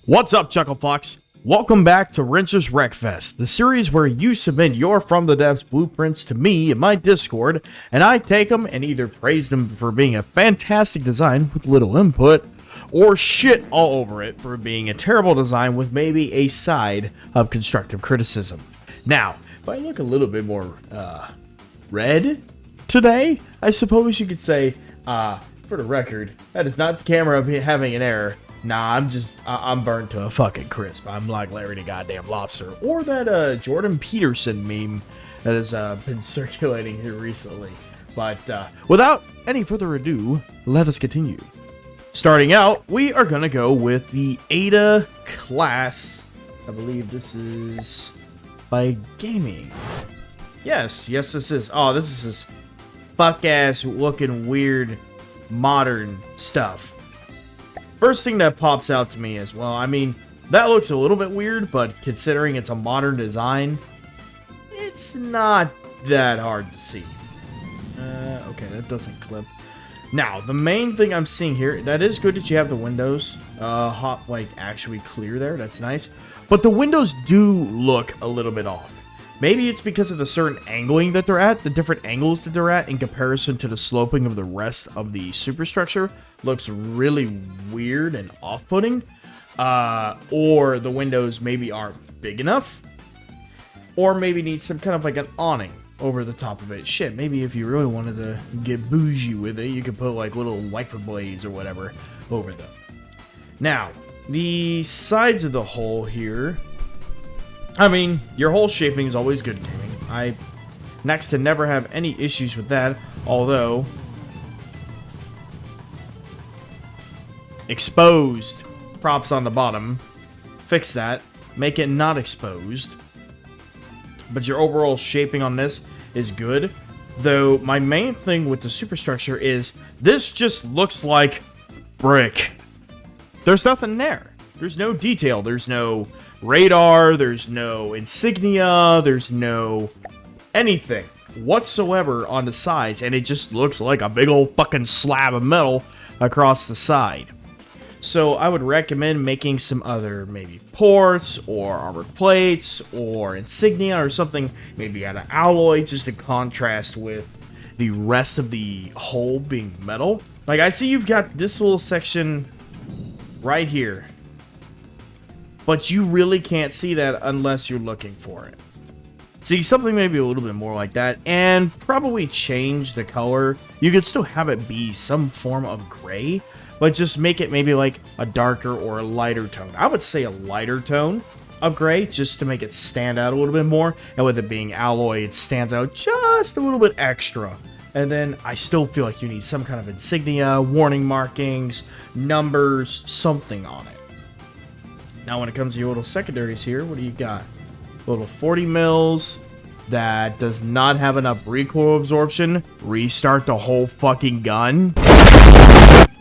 What's up, Chucklefox? Welcome back to Wrench's Wreckfest, the series where you submit your From the Devs blueprints to me in my Discord, and I take them and either praise them for being a fantastic design with little input, or shit all over it for being a terrible design with maybe a side of constructive criticism. Now, if I look a little bit more, red today, I suppose you could say, for the record, that is not the camera having an error. Nah, I'm burnt to a fucking crisp. I'm like Larry the goddamn Lobster. Or that Jordan Peterson meme that has been circulating here recently. But without any further ado, let us continue. Starting out, we are going to go with the Ada class. I believe this is by Gaming. Yes, this is. Oh, this is this fuck-ass looking weird modern stuff. First thing that pops out to me is, well, I mean, that looks a little bit weird, but considering it's a modern design, it's not that hard to see. Okay, that doesn't clip. Now, the main thing I'm seeing here, that is good that you have the windows actually clear there. That's nice. But the windows do look a little bit off. Maybe it's because of the certain angling that they're at, the different angles that they're at in comparison to the sloping of the rest of the superstructure. Looks really weird and off-putting. Or the windows maybe aren't big enough. Or maybe need some kind of like an awning over the top of it. Shit, maybe if you really wanted to get bougie with it, you could put like little wiper blades or whatever over them. Now, the sides of the hull here, I mean, your hull shaping is always good, gaming. I next to never have any issues with that, although exposed props on the bottom, fix that, make it not exposed. But your overall shaping on this is good, though my main thing with the superstructure is this just looks like brick. There's nothing there. There's no detail. There's no radar. There's no insignia. There's no anything whatsoever on the sides, and it just looks like a big old fucking slab of metal across the side. So I would recommend making some other maybe ports or armored plates or insignia or something maybe out of alloy just to contrast with the rest of the hull being metal. Like I see you've got this little section right here, but you really can't see that unless you're looking for it. See, something maybe a little bit more like that, and probably change the color. You could still have it be some form of gray, but just make it maybe like a darker or a lighter tone. I would say a lighter tone of gray, just to make it stand out a little bit more. And with it being alloy, it stands out just a little bit extra. And then I still feel like you need some kind of insignia, warning markings, numbers, something on it. Now when it comes to your little secondaries here, what do you got? A little 40 mils that does not have enough recoil absorption. Restart the whole fucking gun.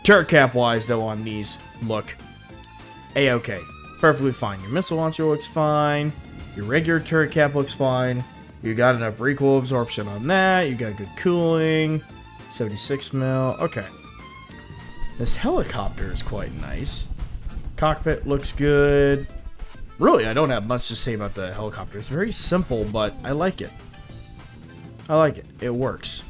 Turret cap wise though on these, look A-okay. Perfectly fine. Your missile launcher looks fine. Your regular turret cap looks fine. You got enough recoil absorption on that. You got good cooling. 76 mil. Okay. This helicopter is quite nice. Cockpit looks good. Really, I don't have much to say about the helicopter. It's very simple, but I like it. I like it. It works.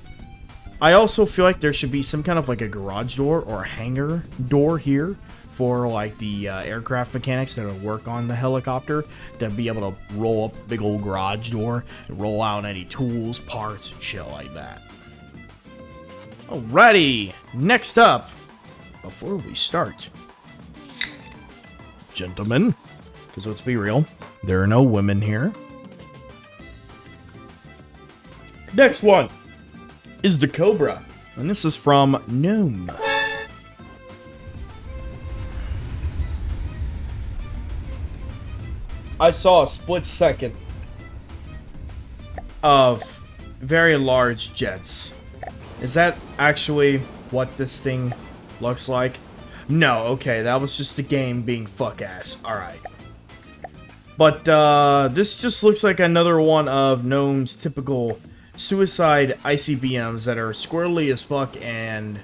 I also feel like there should be some kind of like a garage door or a hangar door here for like the aircraft mechanics that work on the helicopter to be able to roll up a big old garage door and roll out any tools, parts, and shit like that. Alrighty, next up, before we start, gentlemen, because let's be real, there are no women here. Next one is the Cobra, and this is from Gnome. I saw a split second of very large jets. Is that actually what this thing looks like? No, okay, that was just the game being fuck-ass. Alright. But, this just looks like another one of Gnome's typical suicide ICBMs that are squirrely as fuck and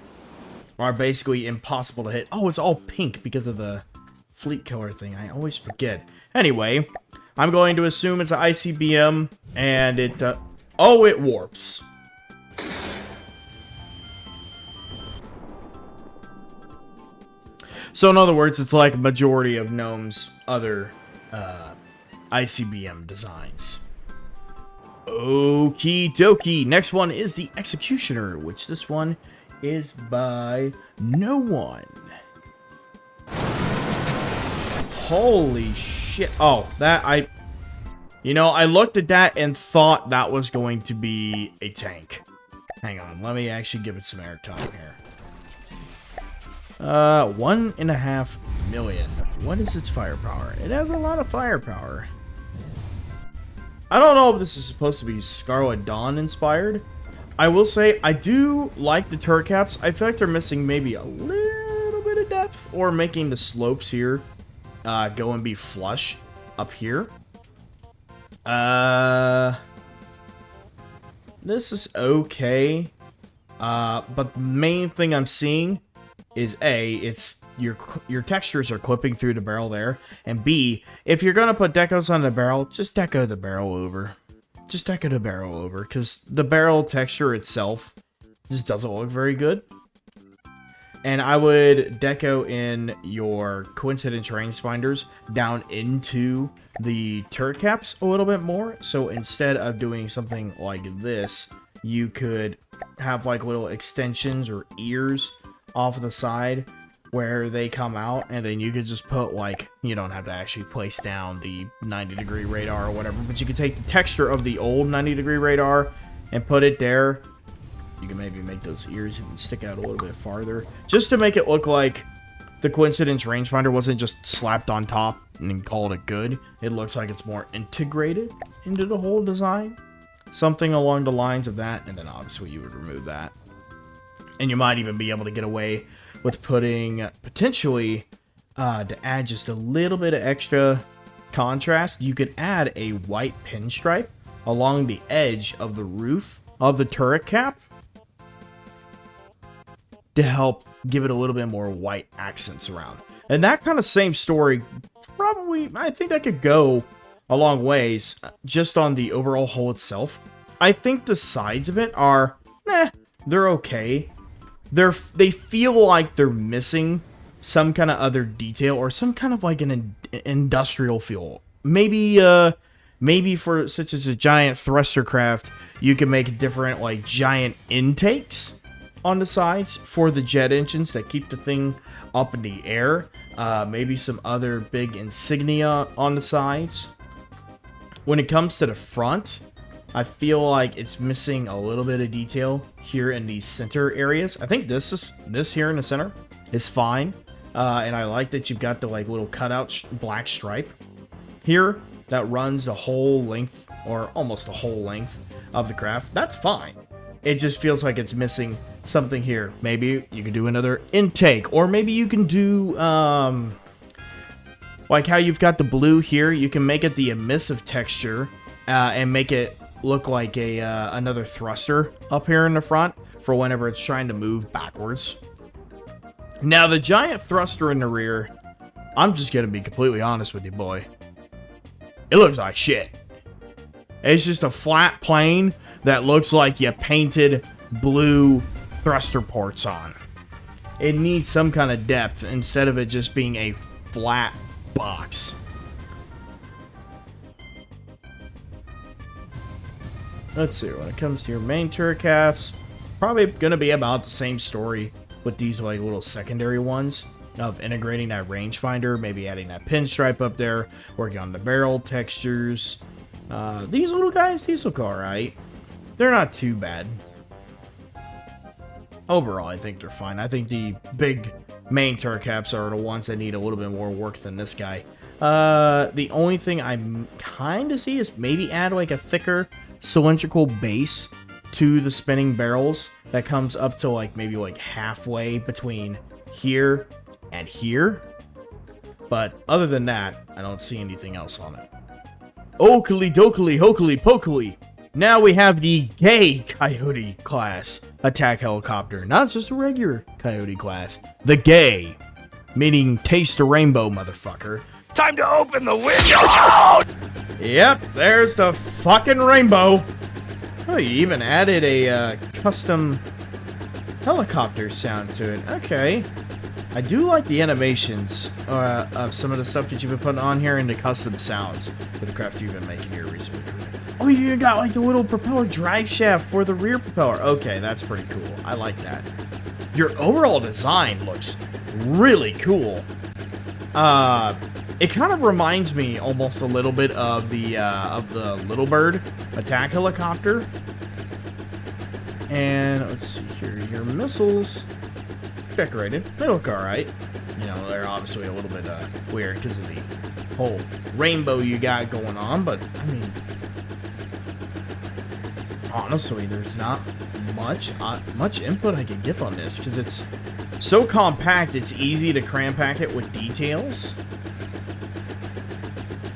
are basically impossible to hit. Oh, it's all pink because of the fleet killer thing? I always forget. Anyway, I'm going to assume it's an ICBM, and it, oh, it warps. So in other words, it's like a majority of Gnome's other ICBM designs. Okie dokie. Next one is the Executioner, which this one is by no one. Holy shit. Oh, that you know, I looked at that and thought that was going to be a tank. Hang on, let me actually give it some airtime here. 1.5 million. What is its firepower? It has a lot of firepower. I don't know if this is supposed to be Scarlet Dawn inspired. I will say, I do like the turret caps. I feel like they're missing maybe a little bit of depth, or making the slopes here go and be flush up here. This is okay. But the main thing I'm seeing is A, it's your textures are clipping through the barrel there, and B, if you're gonna put decos on the barrel, just deco the barrel over. Just deco the barrel over, because the barrel texture itself just doesn't look very good. And I would deco in your coincidence rangefinders down into the turret caps a little bit more. So instead of doing something like this, you could have like little extensions or ears off the side where they come out, and then you could just put, like, you don't have to actually place down the 90-degree radar or whatever, but you could take the texture of the old 90-degree radar and put it there. You can maybe make those ears even stick out a little bit farther, just to make it look like the coincidence rangefinder wasn't just slapped on top and called it good. It looks like it's more integrated into the whole design. Something along the lines of that, and then obviously you would remove that. And you might even be able to get away with putting, potentially, to add just a little bit of extra contrast, you could add a white pinstripe along the edge of the roof of the turret cap to help give it a little bit more white accents around. And that kind of same story, probably, I think that could go a long ways just on the overall hull itself. I think the sides of it are, they're okay. They feel like they're missing some kind of other detail, or some kind of like an industrial feel. Maybe for such as a giant thruster craft, you can make different like giant intakes on the sides for the jet engines that keep the thing up in the air. Maybe some other big insignia on the sides. When it comes to the front, I feel like it's missing a little bit of detail here in these center areas. I think this here in the center is fine. And I like that you've got the like little cutout black stripe here that runs the whole length, or almost the whole length of the craft. That's fine. It just feels like it's missing something here. Maybe you can do another intake, or maybe you can do like how you've got the blue here. You can make it the emissive texture and make it look like a another thruster up here in the front for whenever it's trying to move backwards. Now, the giant thruster in the rear, I'm just gonna be completely honest with you, boy. It looks like shit. It's just a flat plane that looks like you painted blue thruster ports on. It needs some kind of depth instead of it just being a flat box. Let's see, when it comes to your main turret caps, probably going to be about the same story with these like little secondary ones of integrating that rangefinder, maybe adding that pinstripe up there, working on the barrel textures. These little guys, these look alright. They're not too bad. Overall, I think they're fine. I think the big main turret caps are the ones that need a little bit more work than this guy. The only thing I kind of see is maybe add like a thicker cylindrical base to the spinning barrels that comes up to like maybe like halfway between here and here. But other than that, I don't see anything else on it. Oakley dokley hokely pokely. Now we have the gay Coyote class attack helicopter. Not just a regular Coyote class. The gay Meaning taste the rainbow, motherfucker. Time to open the window! Yep, there's the fucking rainbow. Oh, you even added a custom helicopter sound to it. Okay. I do like the animations of some of the stuff that you've been putting on here and the custom sounds for the craft you've been making here recently. Oh, you even got like the little propeller drive shaft for the rear propeller. Okay, that's pretty cool. I like that. Your overall design looks really cool. It kind of reminds me almost a little bit of the Little Bird attack helicopter. And let's see here, your missiles decorated. They look alright. You know, they're obviously a little bit weird because of the whole rainbow you got going on, but I mean, honestly, there's not much input I could give on this because it's so compact. It's easy to cram pack it with details.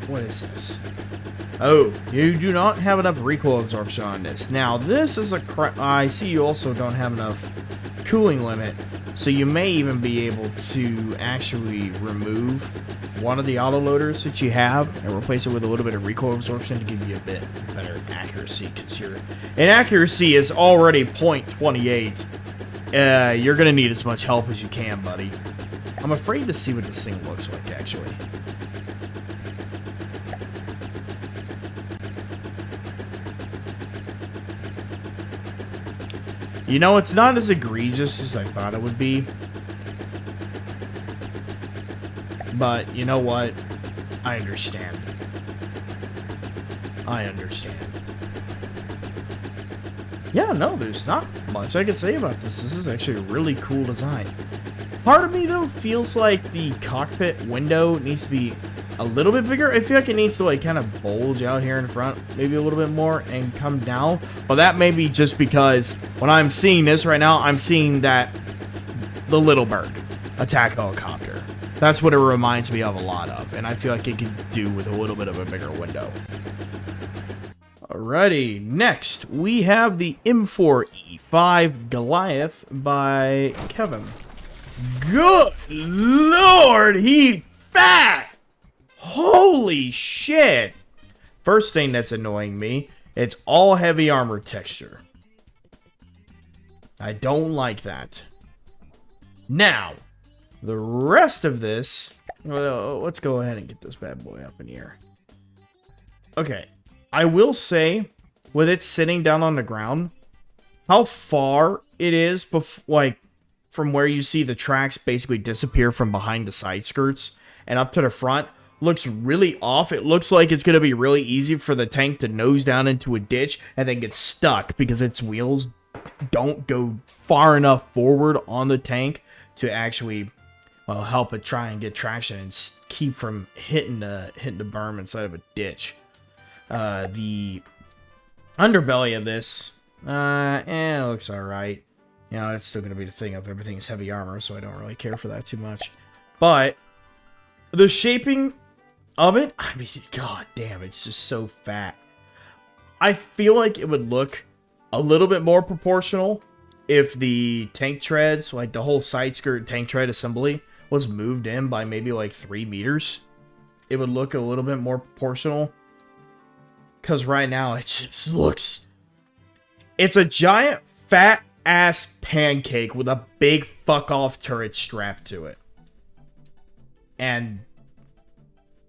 What is this? Oh, you do not have enough recoil absorption on this. Now, this is I see you also don't have enough cooling limit, so you may even be able to actually remove one of the autoloaders that you have and replace it with a little bit of recoil absorption to give you a bit better accuracy, because your inaccuracy is already 0.28. You're going to need as much help as you can, buddy. I'm afraid to see what this thing looks like, actually. You know, it's not as egregious as I thought it would be. But, you know what? I understand. I understand. Yeah, no, there's not much I could say about this. This is actually a really cool design. Part of me, though, feels like the cockpit window needs to be a little bit bigger. I feel like it needs to, like, kind of bulge out here in front, maybe a little bit more, and come down. But that may be just because when I'm seeing this right now, I'm seeing that the Little Bird attack helicopter. That's what it reminds me of a lot of, and I feel like it could do with a little bit of a bigger window. Alrighty, next we have the M4E5 Goliath by Kevin. Good lord, he fat! Holy shit! First thing that's annoying me, it's all heavy armor texture. I don't like that. Now, the rest of this, well, let's go ahead and get this bad boy up in here. Okay, I will say, with it sitting down on the ground, how far it is, like, from where you see the tracks basically disappear from behind the side skirts and up to the front, looks really off. It looks like it's going to be really easy for the tank to nose down into a ditch and then get stuck because its wheels don't go far enough forward on the tank to actually, well, help it try and get traction and keep from hitting the berm inside of a ditch. The underbelly of this, it looks alright. You know, it's still going to be the thing of everything's heavy armor, so I don't really care for that too much. But the shaping of it, I mean, god damn, it's just so fat. I feel like it would look a little bit more proportional if the tank treads, like the whole side skirt tank tread assembly, was moved in by maybe like 3 meters. It would look a little bit more proportional. Because right now, it just looks... It's a giant fat ass pancake with a big fuck off turret strapped to it. And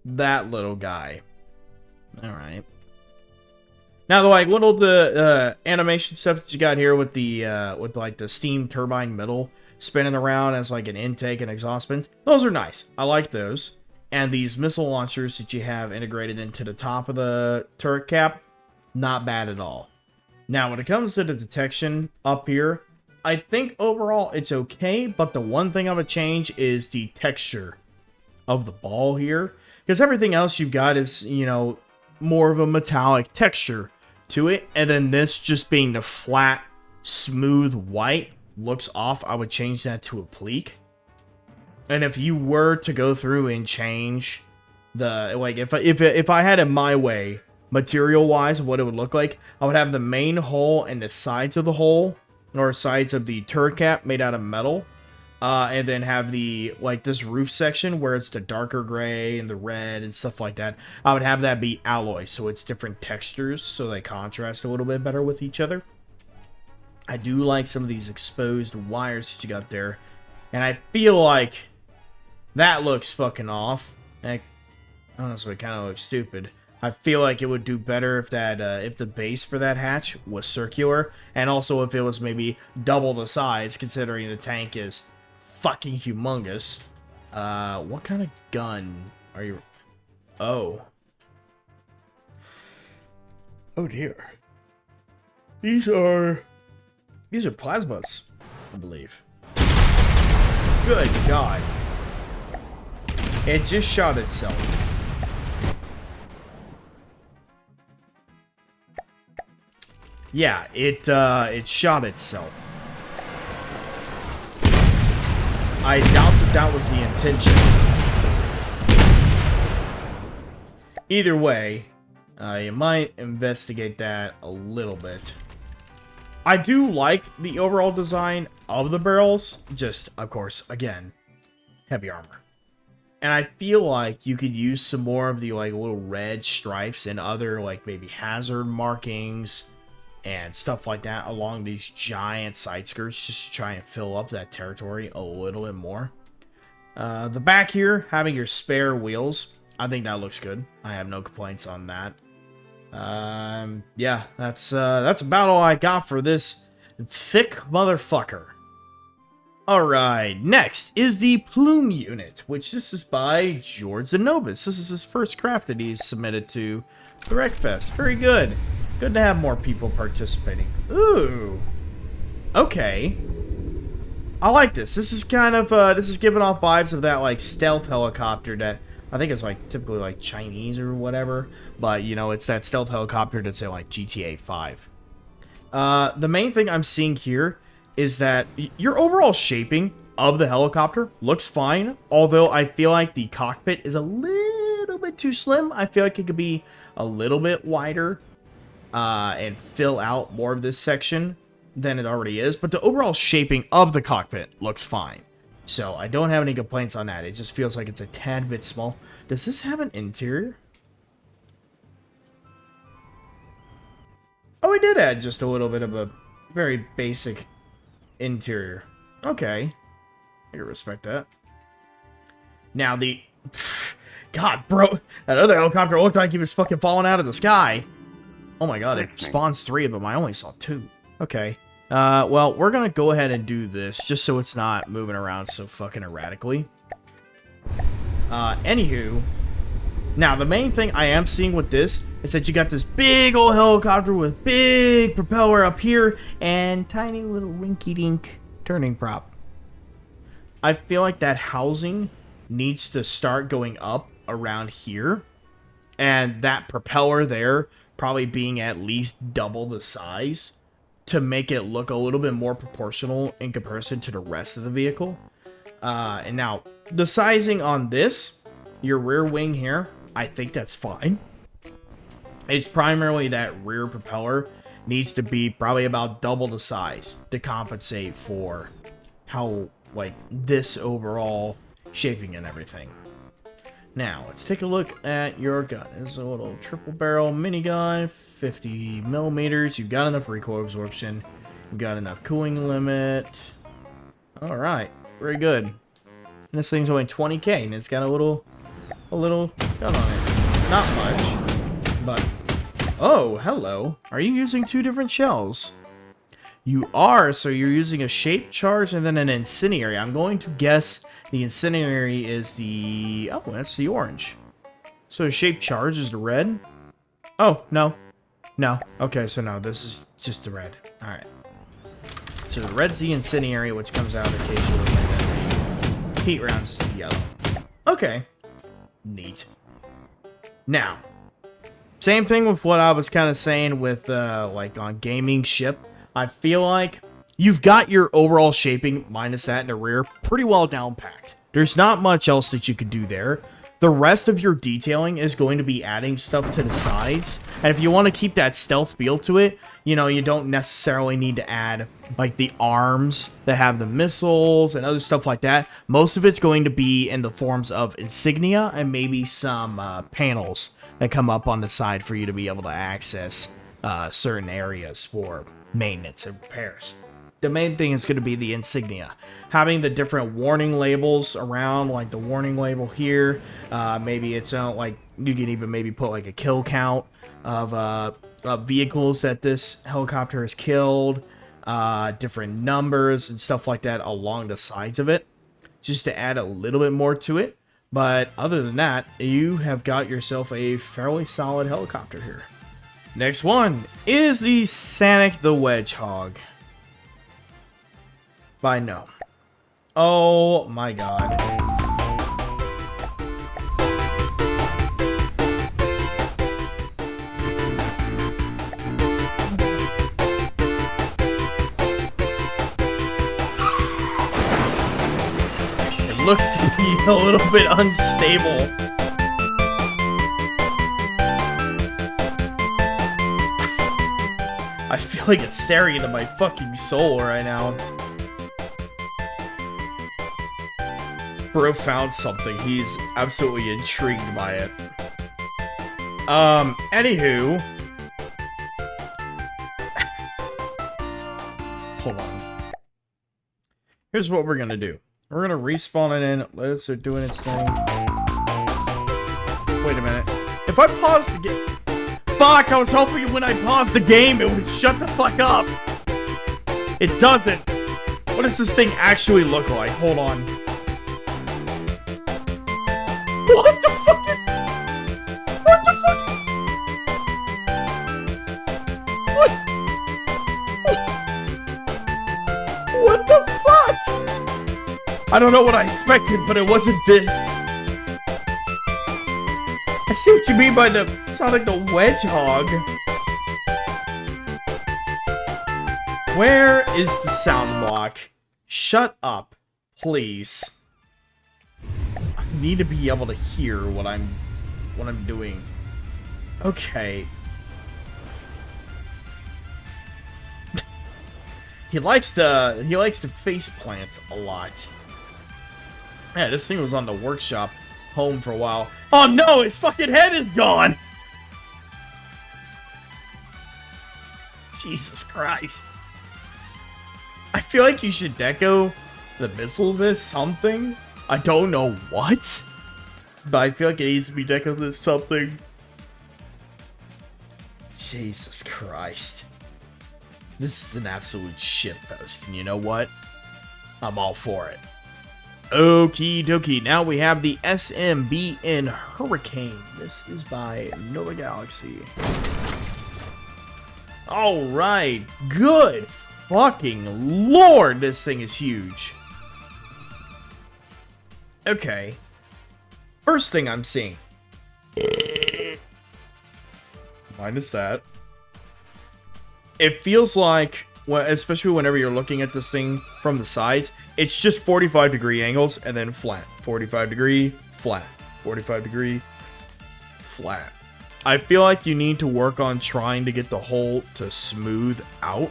that little guy. Alright. Now, the animation stuff that you got here with like the steam turbine middle spinning around as like an intake and exhaust vent, those are nice. I like those. And these missile launchers that you have integrated into the top of the turret cap, not bad at all. Now, when it comes to the detection up here, I think overall it's okay, but the one thing I would change is the texture of the ball here. Because everything else you've got is, you know, more of a metallic texture to it. And then this just being the flat, smooth white looks off. I would change that to a pleak. And if you were to go through and change the, like, if I had it my way, material-wise, of what it would look like, I would have the main hull and the sides of the hull, or sides of the turret cap, made out of metal. And then have the, like, this roof section where it's the darker gray and the red and stuff like that. I would have that be alloy, so it's different textures, so they contrast a little bit better with each other. I do like some of these exposed wires that you got there. And I feel like that looks fucking off. And honestly, it kind of looks stupid. I feel like it would do better if that, if the base for that hatch was circular. And also if it was maybe double the size, considering the tank is fucking humongous. What kind of gun are you... Oh. Oh dear. These are plasmas, I believe. Good God. It just shot itself. Yeah, it shot itself. I doubt that was the intention. Either way, you might investigate that a little bit. I do like the overall design of the barrels, just, of course, again, heavy armor. And I feel like you could use some more of the, like, little red stripes and other, like, maybe hazard markings and stuff like that along these giant side skirts, just to try and fill up that territory a little bit more. The back here, having your spare wheels, I think that looks good. I have no complaints on that. Yeah, that's about all I got for this thick motherfucker. Alright, next is the plume unit, which this is by George the Novus. This is his first craft that he's submitted to the Wreckfest. Very good. Good to have more people participating. Ooh. Okay. I like this. This is kind of, this is giving off vibes of that, like, stealth helicopter that I think is, like, typically, like, Chinese or whatever. But, you know, it's that stealth helicopter that's in, like, GTA 5. The main thing I'm seeing here is that your overall shaping of the helicopter looks fine. Although I feel like the cockpit is a little bit too slim. I feel like it could be a little bit wider and fill out more of this section than it already is. But the overall shaping of the cockpit looks fine. So I don't have any complaints on that. It just feels like it's a tad bit small. Does this have an interior? Oh, it did add just a little bit of a very basic interior. Okay. I can respect that. Now the... God, bro. That other helicopter looked like he was fucking falling out of the sky. Oh my god, it spawns 3 of them. I only saw 2. Okay. Well, we're gonna go ahead and do this, just so it's not moving around so fucking erratically. Anywho, now the main thing I am seeing with this is that you got this big old helicopter with big propeller up here and tiny little rinky-dink turning prop. I feel like that housing needs to start going up around here, and that propeller there probably being at least double the size to make it look a little bit more proportional in comparison to the rest of the vehicle. And now, the sizing on this, your rear wing here, I think that's fine. It's primarily that rear propeller needs to be probably about double the size to compensate for how, like, this overall shaping and everything. Now, let's take a look at your gun. It's a little triple barrel minigun, 50 millimeters. You've got enough recoil absorption. You've got enough cooling limit. All right, very good. And this thing's only 20k, and it's got a little gun on it. Not much, but oh, hello. Are you using 2 different shells? You are, so you're using a shape charge and then an incendiary. I'm going to guess the incendiary is the... Oh, that's the orange. So shape charge is the red? Oh, no. No. Okay, so no, this is just the red. Alright. So the red's the incendiary, which comes out occasionally, and then the heat rounds is the yellow. Okay. Neat. Now, same thing with what I was kind of saying with, like, on gaming ship. I feel like you've got your overall shaping, minus that in the rear, pretty well down packed. There's not much else that you could do there. The rest of your detailing is going to be adding stuff to the sides. And if you want to keep that stealth feel to it, you know, you don't necessarily need to add, like, the arms that have the missiles and other stuff like that. Most of it's going to be in the forms of insignia and maybe some panels that come up on the side for you to be able to access certain areas for maintenance and repairs. The main thing is going to be the insignia. Having the different warning labels around, like the warning label here. Maybe it's like you can even maybe put like a kill count of vehicles that this helicopter has killed. Different numbers and stuff like that along the sides of it. Just to add a little bit more to it. But other than that, you have got yourself a fairly solid helicopter here. Next one is the Sonic the Wedgehog. By no. Oh my god. It looks to be a little bit unstable. I feel like it's staring into my fucking soul right now. Bro found something. He's absolutely intrigued by it. Anywho. Hold on. Here's what we're gonna do. We're gonna respawn it in. Let it start doing its thing. Wait a minute. If I pause the game... Fuck! I was hoping when I paused the game it would shut the fuck up. It doesn't. What does this thing actually look like? Hold on. What the fuck is... What the fuck? What the fuck? I don't know what I expected, but it wasn't this. I see what you mean by the Sonic the Wedgehog. Where is the sound block? Shut up, please. I need to be able to hear what I'm doing. Okay. He likes to face plant a lot. Yeah, this thing was on the workshop home for a while. Oh no, his fucking head is gone! Jesus Christ. I feel like you should deco the missiles as something. I don't know what, but I feel like it needs to be decorated as something. Jesus Christ. This is an absolute shitpost, and you know what? I'm all for it. Okie dokie, now we have the SMBN Hurricane. This is by Nova Galaxy. Alright, good fucking lord, this thing is huge. Okay. First thing I'm seeing. Minus that. It feels like, especially whenever you're looking at this thing from the sides, it's just 45 degree angles and then flat. 45 degree, flat. 45 degree, flat. I feel like you need to work on trying to get the hole to smooth out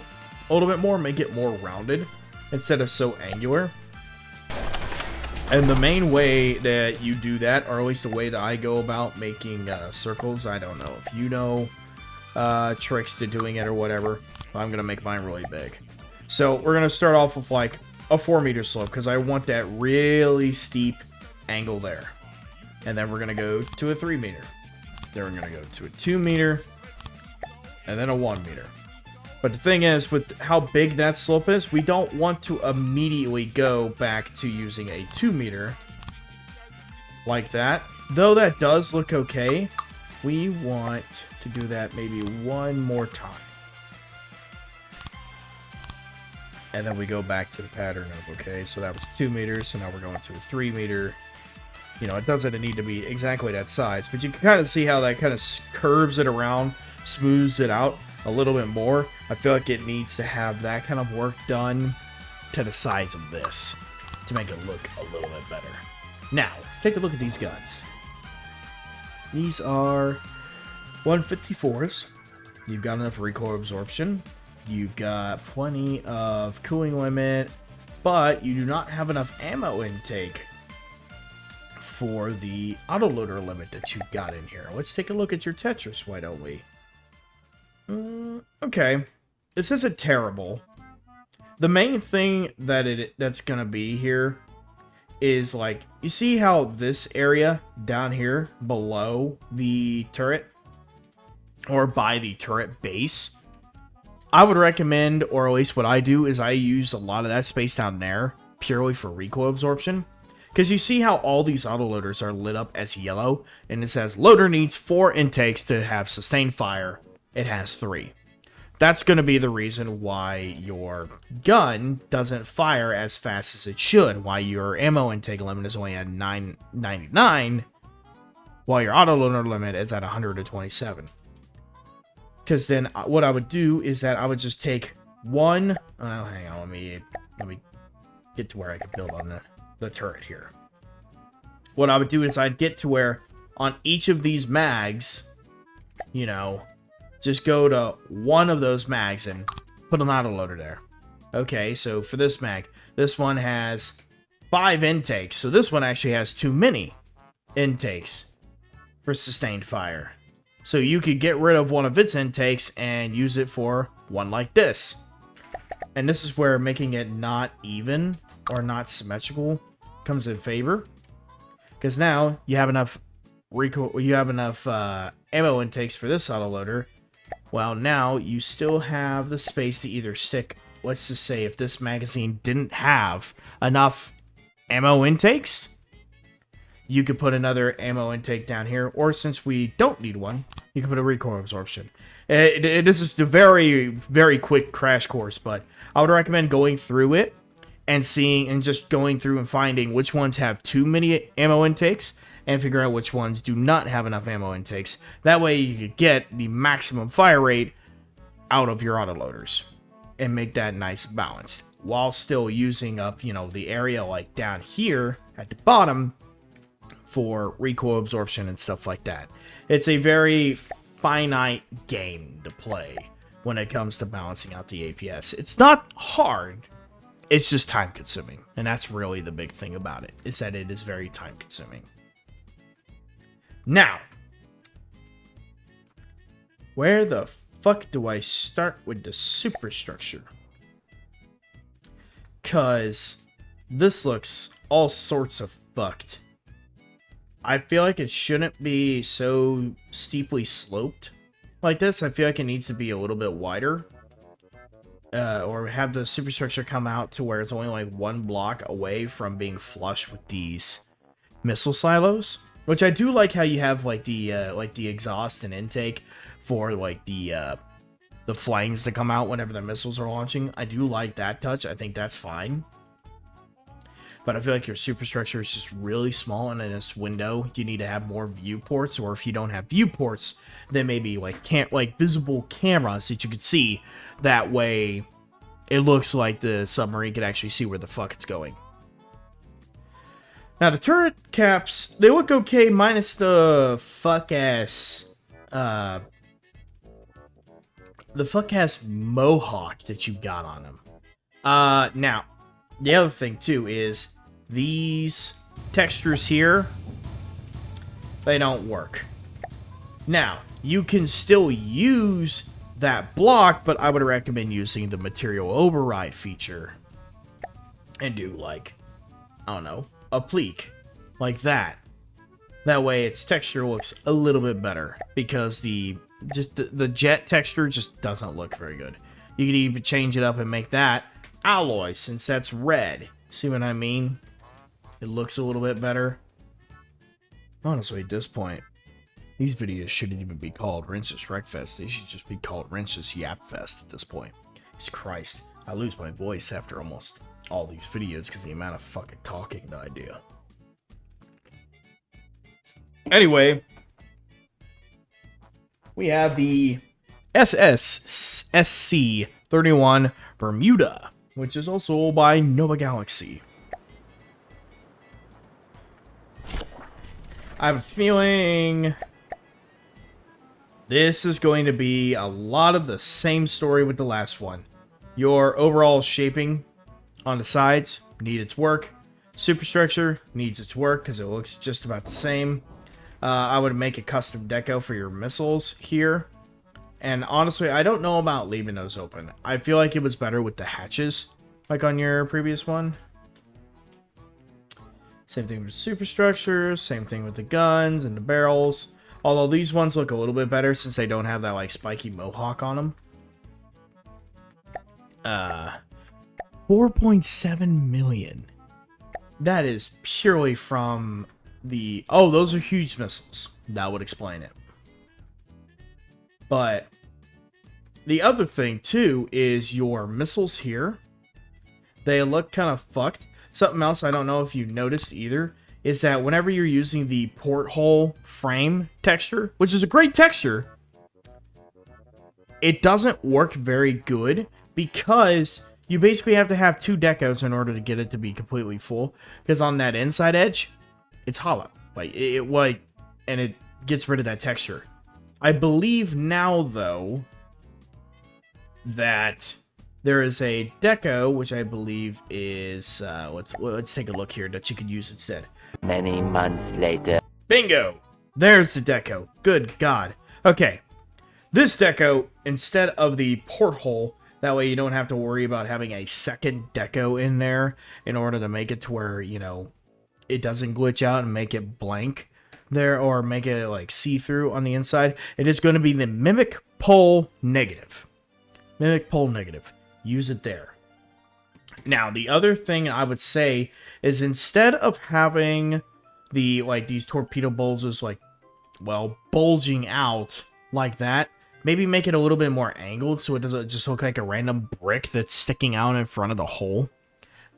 a little bit more, make it more rounded instead of so angular. And the main way that you do that, or at least the way that I go about making circles, I don't know if you know tricks to doing it or whatever. I'm going to make mine really big. So we're going to start off with like a 4-meter slope because I want that really steep angle there. And then we're going to go to a 3-meter. Then we're going to go to a 2-meter. And then a 1-meter. But the thing is, with how big that slope is, we don't want to immediately go back to using a 2-meter like that. Though that does look okay, we want to do that maybe one more time. And then we go back to the pattern of, okay, so that was 2 meters, so now we're going to a 3-meter. You know, it doesn't need to be exactly that size, but you can kind of see how that kind of curves it around, smooths it out a little bit more. I feel like it needs to have that kind of work done to the size of this to make it look a little bit better. Now, let's take a look at these guns. These are 154s. You've got enough recoil absorption. You've got plenty of cooling limit, but you do not have enough ammo intake for the autoloader limit that you've got in here. Let's take a look at your Tetris, why don't we? Okay. This isn't terrible. The main thing that's gonna be here is, like, you see how this area down here below the turret, or by the turret base, I would recommend, or at least what I do, is I use a lot of that space down there purely for recoil absorption. Because you see how all these autoloaders are lit up as yellow, and it says loader needs 4 intakes to have sustained fire. It has 3. That's going to be the reason why your gun doesn't fire as fast as it should, why your ammo intake limit is only at 999, while your autoloader limit is at 127. Because then what I would do is that I would just take one... hang on, let me get to where I can build on the turret here. What I would do is I'd get to where on each of these mags, you know, just go to one of those mags and put an autoloader there. Okay, so for this mag, this one has 5 intakes, so this one actually has too many intakes for sustained fire. So you could get rid of one of its intakes and use it for one like this. And this is where making it not even or not symmetrical comes in favor. Because now you have enough ammo intakes for this autoloader. Well, now you still have the space to either stick, let's just say if this magazine didn't have enough ammo intakes, you could put another ammo intake down here, or since we don't need one, you can put a recoil absorption. This is a very, very quick crash course, but I would recommend going through it and seeing and just going through and finding which ones have too many ammo intakes and figure out which ones do not have enough ammo intakes. That way you could get the maximum fire rate out of your autoloaders and make that nice balanced while still using up, you know, the area like down here at the bottom for recoil absorption and stuff like that. It's a very finite game to play when it comes to balancing out the APS. It's not hard, it's just time consuming. And that's really the big thing about it, is that it is very time consuming. Now, where the fuck do I start with the superstructure? Cause this looks all sorts of fucked. I feel like it shouldn't be so steeply sloped like this. I feel like it needs to be a little bit wider. Or have the superstructure come out to where it's only like 1 block away from being flush with these missile silos. Which I do like how you have like the exhaust and intake for like the flames that come out whenever the missiles are launching. I do like that touch. I think that's fine. But I feel like your superstructure is just really small, and in this window, you need to have more viewports. Or if you don't have viewports, then maybe like visible cameras that you could see. That way, it looks like the submarine can actually see where the fuck it's going. Now the turret caps, they look okay, minus the fuck-ass mohawk that you got on them. Now, the other thing too is these textures here, they don't work. Now, you can still use that block, but I would recommend using the material override feature and do like, I don't know, a pleek like that. That way its texture looks a little bit better, because the jet texture just doesn't look very good. You could even change it up and make that alloy, since that's red. See what I mean? It looks a little bit better. Honestly, at this point, these videos shouldn't even be called Rinses Wreckfest. They should just be called Rinses Yapfest at this point. Jesus Christ, I lose my voice after almost all these videos because the amount of fucking talking that I do. Anyway, we have the SSSC-31 Bermuda, which is also by Nova Galaxy. I have a feeling This is going to be a lot of the same story with the last one. Your overall shaping on the sides need its work. Superstructure needs its work because it looks just about the same. I would make a custom deco for your missiles here. And honestly, I don't know about leaving those open. I feel like it was better with the hatches, like on your previous one. Same thing with superstructure, same thing with the guns and the barrels. Although these ones look a little bit better since they don't have that like spiky mohawk on them. 4.7 million. That is purely from the... Oh, those are huge missiles. That would explain it. But the other thing too is your missiles here. They look kind of fucked. Something else I don't know if you noticed either is that whenever you're using the porthole frame texture, which is a great texture, it doesn't work very good because you basically have to have 2 decos in order to get it to be completely full. Because on that inside edge, it's hollow. And it gets rid of that texture. I believe now, though, that there is a deco, which I believe is, let's take a look here, that you could use instead. Many months later. Bingo! There's the deco. Good God. Okay. This deco, instead of the porthole, that way you don't have to worry about having a second deco in there in order to make it to where, you know, it doesn't glitch out and make it blank there or make it like see-through on the inside. It is going to be the Mimic Pole Negative. Mimic Pole Negative. Use it there. Now, the other thing I would say is instead of having the, like, these torpedo bulges, like, well, bulging out like that, maybe make it a little bit more angled so it doesn't just look like a random brick that's sticking out in front of the hole.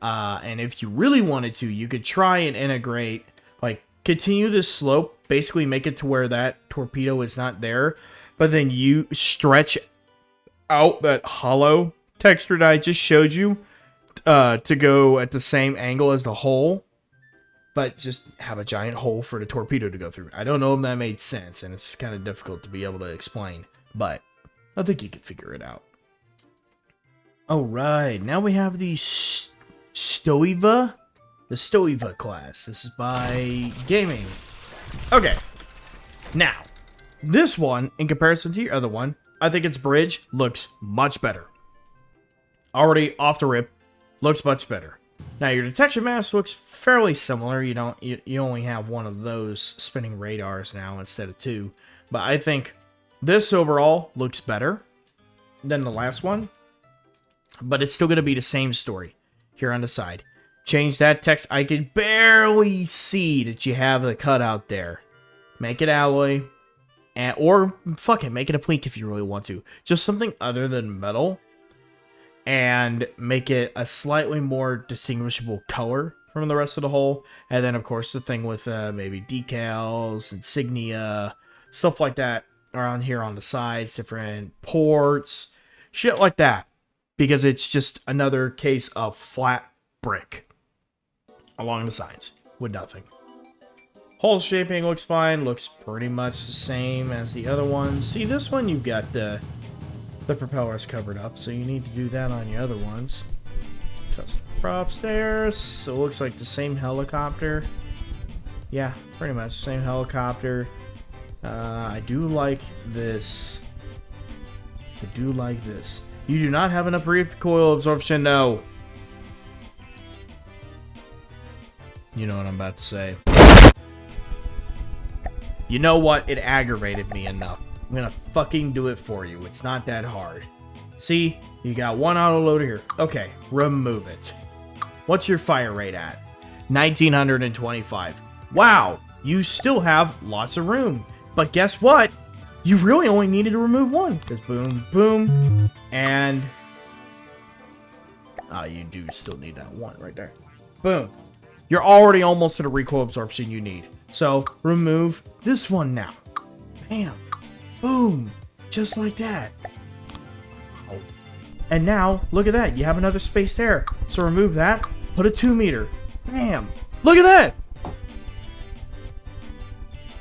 And if you really wanted to, you could try and integrate, like, continue this slope, basically make it to where that torpedo is not there, but then you stretch out that hollow texture that I just showed you to go at the same angle as the hole, but just have a giant hole for the torpedo to go through. I don't know if that made sense, and it's kind of difficult to be able to explain, but I think you can figure it out. Alright, now we have the Stoiva. The Stoiva class. This is by Gaming. Okay. Now, this one, in comparison to your other one, I think its bridge looks much better. Already off the rip, looks much better. Now, your detection mask looks fairly similar. You only have one of those spinning radars now instead of 2. But I think this overall looks better than the last one. But it's still going to be the same story here on the side. Change that text. I can barely see that you have the cutout there. Make it alloy. Or, fuck it, make it a pleek if you really want to. Just something other than metal. And make it a slightly more distinguishable color from the rest of the hull. And then, of course, the thing with maybe decals, insignia, stuff like that around here on the sides, different ports, shit like that. Because it's just another case of flat brick along the sides with nothing. Hull shaping looks fine, looks pretty much the same as the other ones. See, this one you've got the propellers covered up, so you need to do that on your other ones. Custom props there, so it looks like the same helicopter. Yeah, pretty much same helicopter. I do like this. I do like this. You do not have enough recoil absorption, no. You know what I'm about to say. You know what? It aggravated me enough. I'm gonna fucking do it for you. It's not that hard. See? You got one autoloader here. Okay, remove it. What's your fire rate at? 1925. Wow, you still have lots of room. But guess what? You really only needed to remove one. Just boom, boom, and... you do still need that one right there. Boom. You're already almost to the recoil absorption you need. So, remove this one now. Bam. Boom. Just like that. Oh. And now, look at that. You have another space there. So remove that. Put a 2 meter. Bam. Look at that.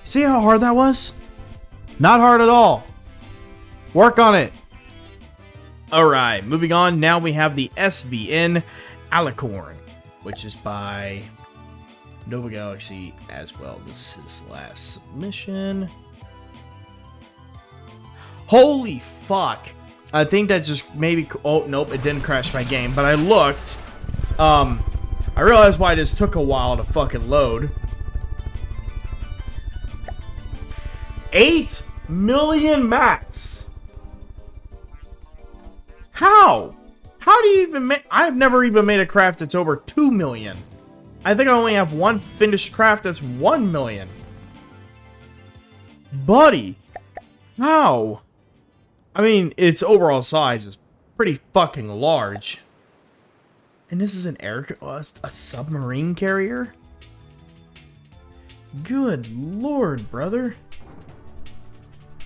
See how hard that was? Not hard at all. Work on it. Alright, moving on. Now we have the SVN Alicorn, which is by Nova Galaxy as well. This is last submission. Holy fuck. I think that just maybe... Oh, nope, it didn't crash my game. But I looked. I realized why this took a while to fucking load. 8 million mats. How? How do you even make... I've never even made a craft that's over 2 million. I think I only have one finished craft that's 1 million. Buddy. How? I mean, its overall size is pretty fucking large. And this is an a submarine carrier? Good lord, brother.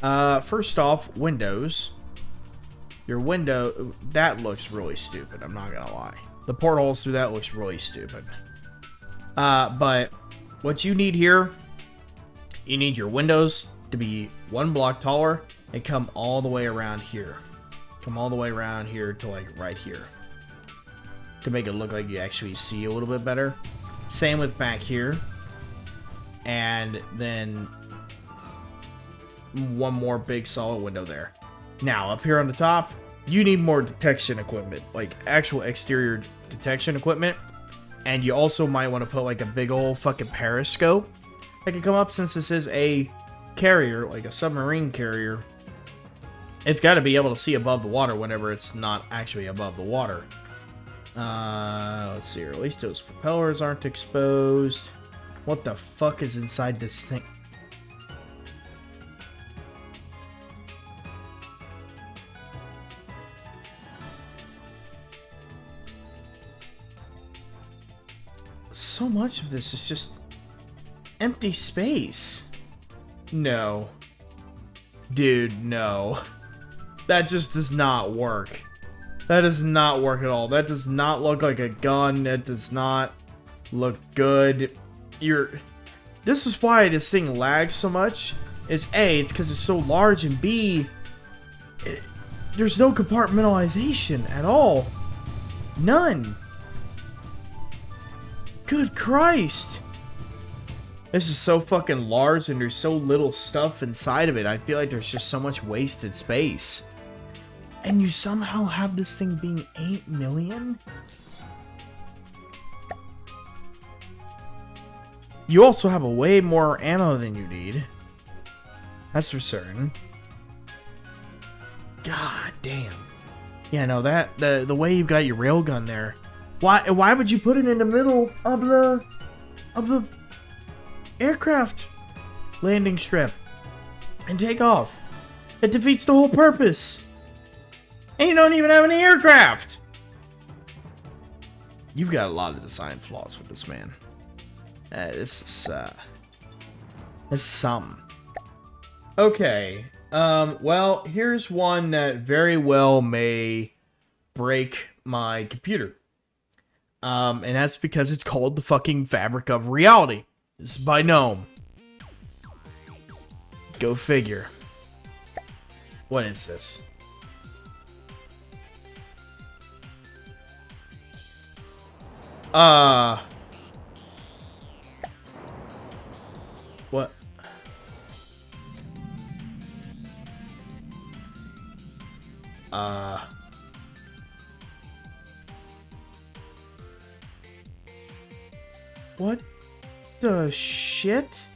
First off, windows. Your window, that looks really stupid, I'm not gonna lie. The portholes through that looks really stupid. But what you need here, you need your windows to be 1 block taller and come all the way around here. Come all the way around here to like right here. To make it look like you actually see a little bit better. Same with back here. And then one more big solid window there. Now, up here on the top, you need more detection equipment. Like actual exterior detection equipment. And you also might want to put like a big old fucking periscope that can come up, since this is a carrier, like a submarine carrier. It's got to be able to see above the water whenever it's not actually above the water. Let's see here. At least those propellers aren't exposed. What the fuck is inside this thing? So much of this is just empty space. No. Dude, no. That just does not work. That does not work at all. That does not look like a gun. That does not look good. This is why this thing lags so much. Is A, it's because it's so large, and B, there's no compartmentalization at all. None. Good Christ. This is so fucking large and there's so little stuff inside of it. I feel like there's just so much wasted space. And you somehow have this thing being 8 million? You also have a way more ammo than you need. That's for certain. God damn. Yeah, no, that the way you've got your railgun there. Why would you put it in the middle of the aircraft landing strip and take off? It defeats the whole purpose. And you don't even have any aircraft. You've got a lot of design flaws with this, man. This is something. Okay. Well, here's one that very well may break my computer. And that's because it's called the fucking Fabric of Reality. This is by Gnome. Go figure. What is this? What? What the shit?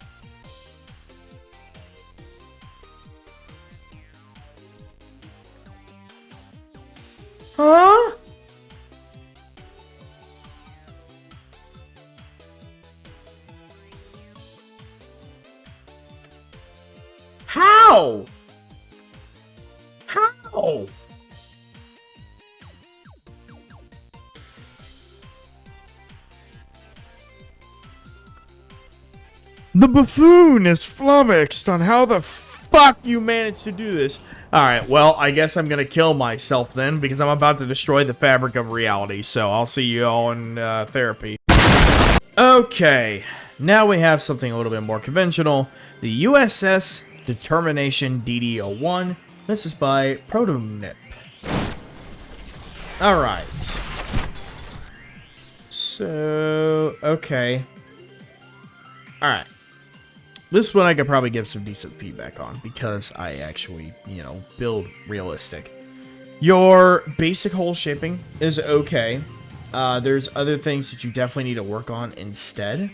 Huh? How? How? The buffoon is flummoxed on how the fuck you managed to do this. Alright, well, I guess I'm gonna kill myself then, because I'm about to destroy the Fabric of Reality, so I'll see you all in therapy. Okay, now we have something a little bit more conventional. The USS Determination DD-01 This is by Protonip. Alright. So, okay. Alright. This one I could probably give some decent feedback on because I actually, build realistic. Your basic hole shaping is okay. There's other things that you definitely need to work on instead.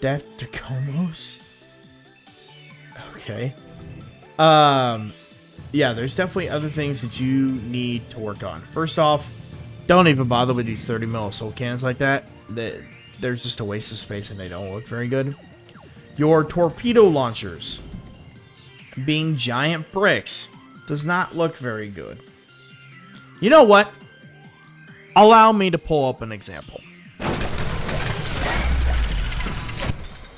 Daptacomos? Okay. Yeah, there's definitely other things that you need to work on. First off, don't even bother with these 30mm soul cannons like that. They're just a waste of space and they don't look very good. Your torpedo launchers, being giant bricks, does not look very good. You know what? Allow me to pull up an example.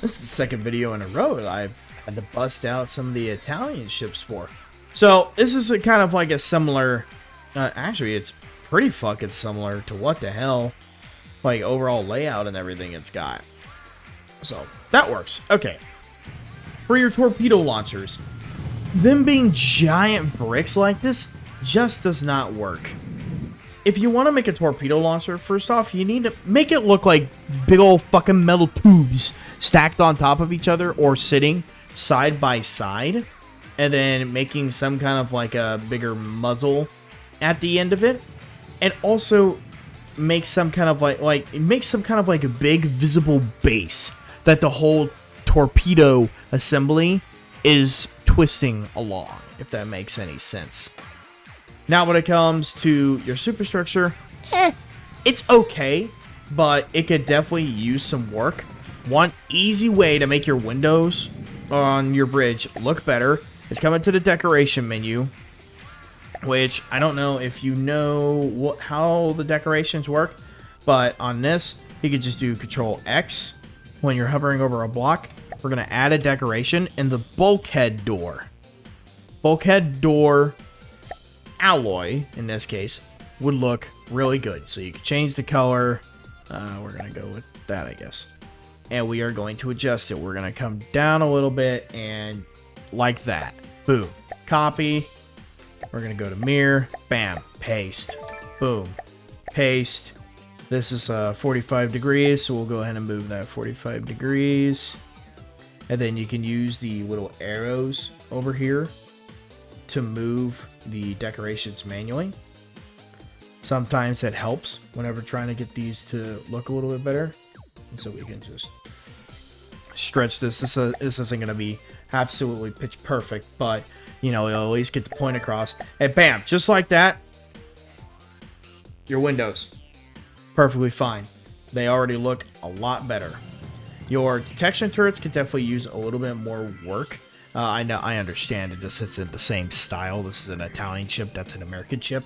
This is the second video in a row that I've had to bust out some of the Italian ships for. So, this is a kind of like a similar... actually, it's pretty fucking similar to what the hell, like, overall layout and everything it's got. So, that works. Okay. For your torpedo launchers, them being giant bricks like this just does not work. If you want to make a torpedo launcher, first off, you need to make it look like big old fucking metal tubes stacked on top of each other or sitting side by side, and then making some kind of like a bigger muzzle at the end of it, and also make some kind of like a big visible base that the whole torpedo assembly is twisting along, if that makes any sense. Now, when it comes to your superstructure, it's okay, but it could definitely use some work. One easy way to make your windows on your bridge look better is coming to the decoration menu, which I don't know if you know how the decorations work, but on this, you could just do Control X when you're hovering over a block. We're going to add a decoration in the bulkhead door. Bulkhead door alloy, in this case, would look really good. So you can change the color. We're going to go with that, I guess. And we are going to adjust it. We're going to come down a little bit and like that. Boom. Copy. We're going to go to mirror. Bam. Paste. Boom. Paste. This is 45 degrees, so we'll go ahead and move that 45 degrees. And then you can use the little arrows over here to move the decorations manually. Sometimes that helps whenever trying to get these to look a little bit better. And so we can just stretch this. This isn't going to be absolutely pitch perfect, but you'll at least get the point across. And bam, just like that, your windows, perfectly fine. They already look a lot better. Your detection turrets could definitely use a little bit more work. I understand that this isn't the same style. This is an Italian ship. That's an American ship.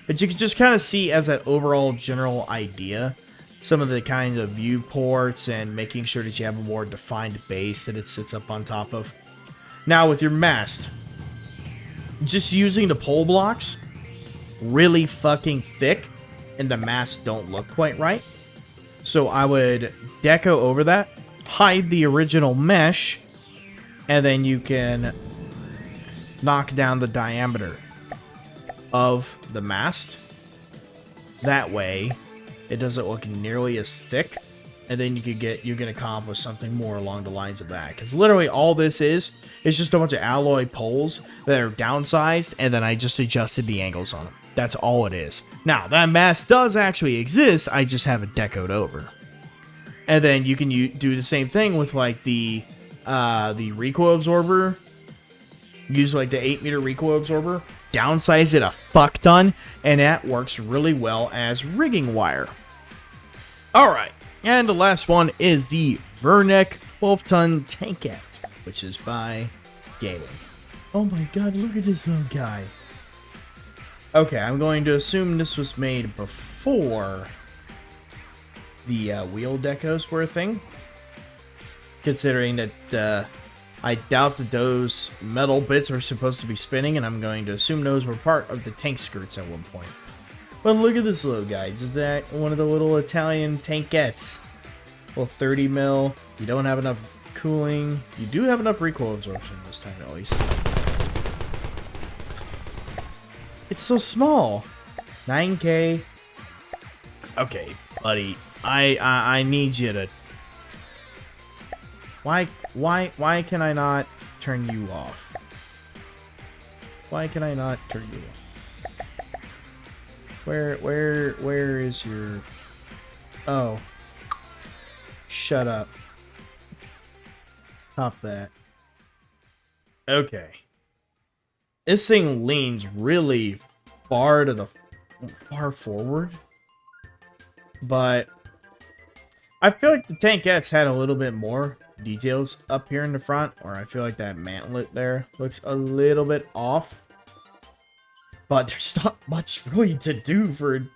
But you can just kind of see as an overall general idea some of the kind of viewports and making sure that you have a more defined base that it sits up on top of. Now with your mast, just using the pole blocks really fucking thick and the masts don't look quite right. So I would deco over that, hide the original mesh, and then you can knock down the diameter of the mast. That way, it doesn't look nearly as thick, and then you can accomplish something more along the lines of that. Because literally all this is just a bunch of alloy poles that are downsized, and then I just adjusted the angles on them. That's all it is. Now, that mast does actually exist, I just have it decoed over. And then you can do the same thing with like the recoil absorber. Use like the 8-meter recoil absorber. Downsize it a fuck ton, and that works really well as rigging wire. Alright, and the last one is the Verneck 12-ton tankette, which is by Gaming. Oh my god, look at this little guy. Okay, I'm going to assume this was made before the wheel decos were a thing. Considering that I doubt that those metal bits are supposed to be spinning, and I'm going to assume those were part of the tank skirts at one point. But look at this little guy. Is that one of the little Italian tankettes? Well, 30 mil. You don't have enough cooling. You do have enough recoil absorption this time, at least. It's so small. 9K. Okay, buddy. I need you to... Why can I not turn you off? Why can I not turn you off? Where is your... Oh. Shut up. Stop that. Okay. This thing leans really far forward. But I feel like the tankettes had a little bit more details up here in the front, or I feel like that mantlet there looks a little bit off. But there's not much really to do for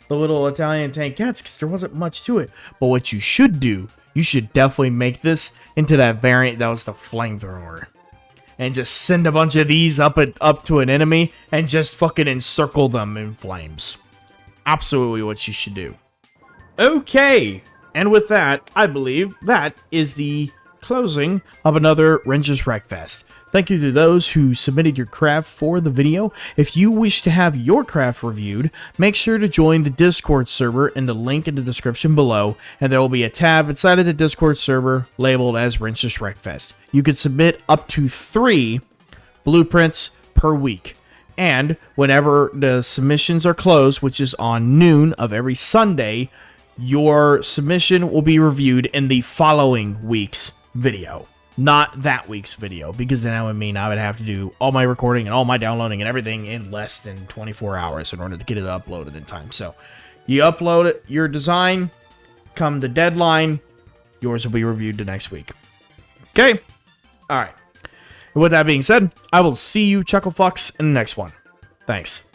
the little Italian tankettes because there wasn't much to it. But what you should do, you should definitely make this into that variant that was the flamethrower. And just send a bunch of these up to an enemy and just fucking encircle them in flames. Absolutely what you should do. Okay, and with that, I believe that is the closing of another Wrenches Wreckfest. Thank you to those who submitted your craft for the video. If you wish to have your craft reviewed, make sure to join the Discord server in the link in the description below, and there will be a tab inside of the Discord server labeled as Wrenches Wreckfest. You can submit up to 3 blueprints per week. And whenever the submissions are closed, which is on noon of every Sunday, your submission will be reviewed in the following week's video. Not that week's video, because then that would mean I would have to do all my recording and all my downloading and everything in less than 24 hours in order to get it uploaded in time. So, you upload it, your design, come the deadline, yours will be reviewed the next week. Okay? Alright. With that being said, I will see you chucklefucks in the next one. Thanks.